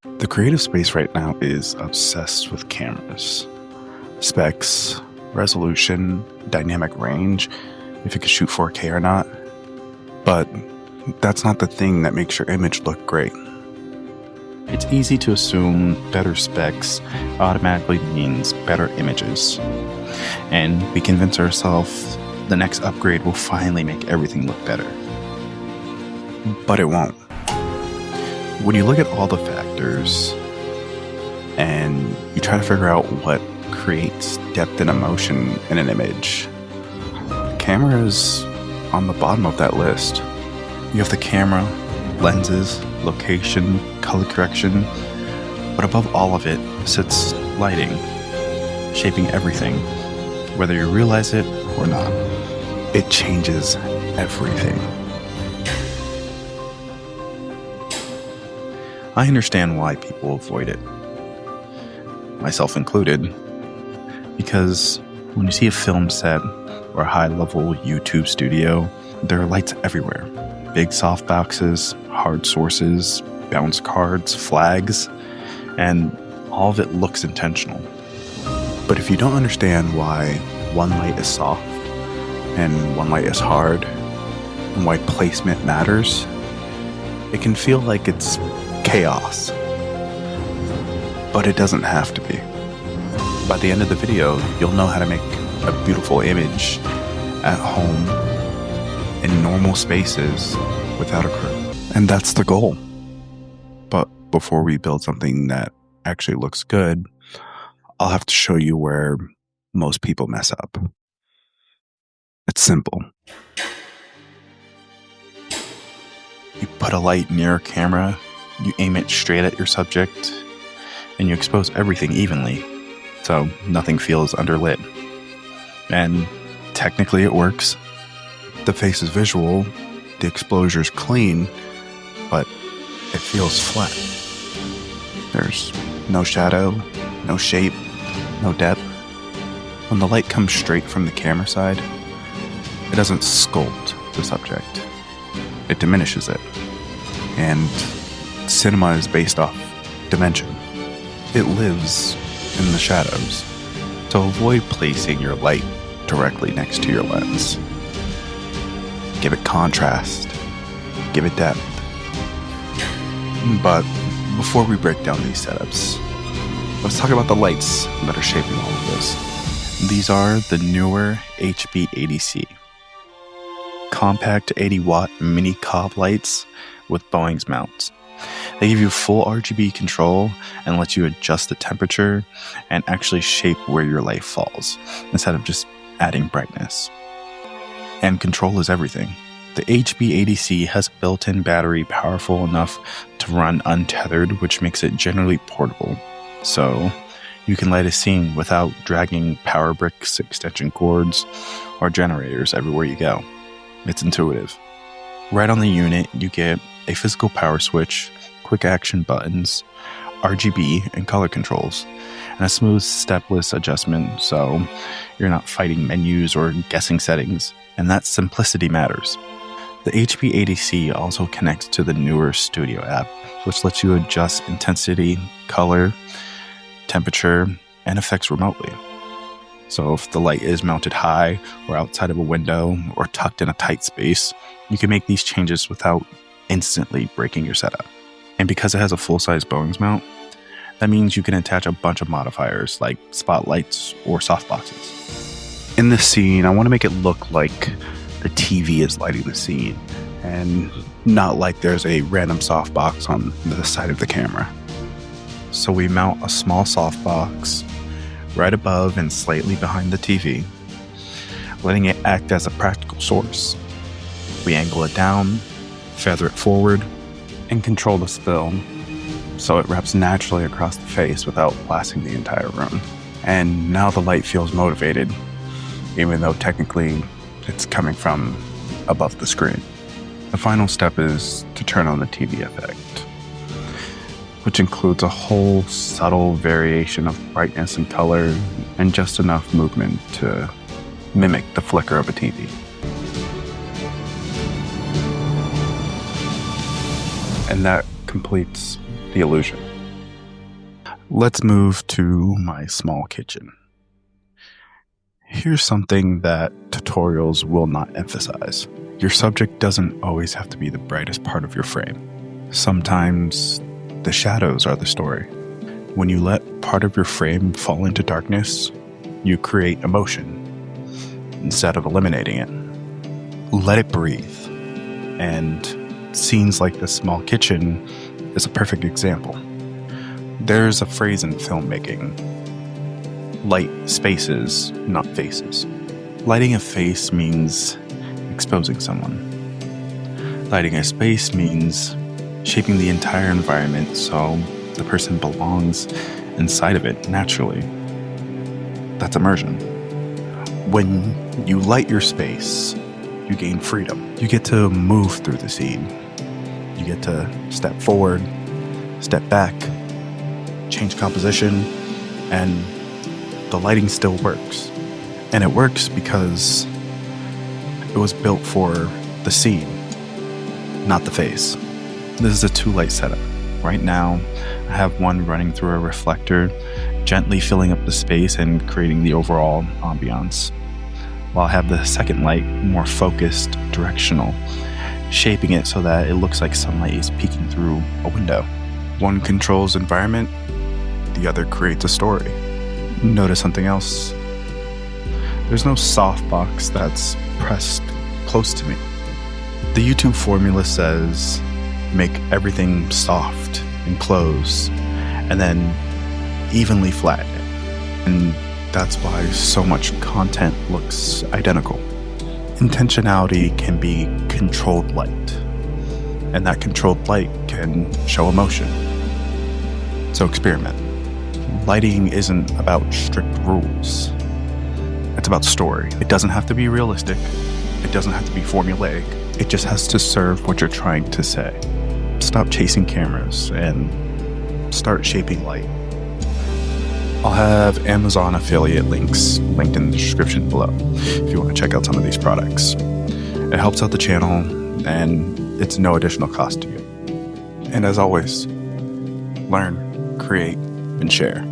The creative space right now is obsessed with cameras, specs, resolution, dynamic range, if it could shoot 4K or not. But that's not the thing that makes your image look great. It's easy to assume better specs automatically means better images. And we convince ourselves the next upgrade will finally make everything look better. But it won't. When you look at all the factors and you try to figure out what creates depth and emotion in an image, the camera is on the bottom of that list. You have the camera, lenses, location, color correction, but above all of it sits lighting, shaping everything, whether you realize it or not. It changes everything. I understand why people avoid it, myself included, because when you see a film set or a high-level YouTube studio, there are lights everywhere. Big softboxes, hard sources, bounce cards, flags, and all of it looks intentional. But if you don't understand why one light is soft and one light is hard, and why placement matters, it can feel like it's chaos. But it doesn't have to be. By the end of the video, you'll know how to make a beautiful image at home in normal spaces without a crew. And that's the goal. But before we build something that actually looks good, I'll have to show you where most people mess up. It's simple. You put a light near a camera, you aim it straight at your subject, and you expose everything evenly, so nothing feels underlit. And technically it works. The face is visual, the exposure is clean, but it feels flat. There's no shadow, no shape, no depth. When the light comes straight from the camera side, it doesn't sculpt the subject. It diminishes it. And cinema is based off dimension. It lives in the shadows. So avoid placing your light directly next to your lens. Give it contrast. Give it depth. But before we break down these setups, let's talk about the lights that are shaping all of this. These are the newer HB80C. Compact 80-watt mini cob lights with Boeing's mounts. They give you full RGB control and let you adjust the temperature and actually shape where your light falls, instead of just adding brightness. And control is everything. The HB80C has a built-in battery powerful enough to run untethered, which makes it generally portable. So you can light a scene without dragging power bricks, extension cords, or generators everywhere you go. It's intuitive. Right on the unit, you get a physical power switch, quick action buttons, RGB and color controls, and a smooth stepless adjustment so you're not fighting menus or guessing settings, and that simplicity matters. The HB80C also connects to the newer Studio app, which lets you adjust intensity, color, temperature, and effects remotely. So if the light is mounted high or outside of a window or tucked in a tight space, you can make these changes without instantly breaking your setup. And because it has a full-size Boeing's mount, that means you can attach a bunch of modifiers like spotlights or softboxes. In this scene, I want to make it look like the TV is lighting the scene and not like there's a random softbox on the side of the camera. So we mount a small softbox right above and slightly behind the TV, letting it act as a practical source. We angle it down, feather it forward, and control the spill so it wraps naturally across the face without blasting the entire room. And now the light feels motivated, even though technically it's coming from above the screen. The final step is to turn on the TV effect, which includes a whole subtle variation of brightness and color and just enough movement to mimic the flicker of a TV. And that completes the illusion. Let's move to my small kitchen. Here's something that tutorials will not emphasize. Your subject doesn't always have to be the brightest part of your frame. Sometimes the shadows are the story. When you let part of your frame fall into darkness, you create emotion instead of eliminating it. Let it breathe. And scenes like this small kitchen is a perfect example. There's a phrase in filmmaking: light spaces, not faces. Lighting a face means exposing someone. Lighting a space means shaping the entire environment so the person belongs inside of it naturally. That's immersion. When you light your space, you gain freedom. You get to move through the scene. You get to step forward, step back, change composition, and the lighting still works. And it works because it was built for the scene, not the face. This is a 2-light setup. Right now, I have one running through a reflector, gently filling up the space and creating the overall ambiance, while I have the second light more focused, directional, shaping it so that it looks like sunlight is peeking through a window. One controls environment, the other creates a story. Notice something else. There's no softbox that's pressed close to me. The YouTube formula says make everything soft and close, and then evenly flatten it. And that's why so much content looks identical. Intentionality can be controlled light, and that controlled light can show emotion. So experiment. Lighting isn't about strict rules. It's about story. It doesn't have to be realistic. It doesn't have to be formulaic. It just has to serve what you're trying to say. Stop chasing cameras and start shaping light. I'll have Amazon affiliate links linked in the description below if you want to check out some of these products. It helps out the channel and it's no additional cost to you. And as always, learn, create, and share.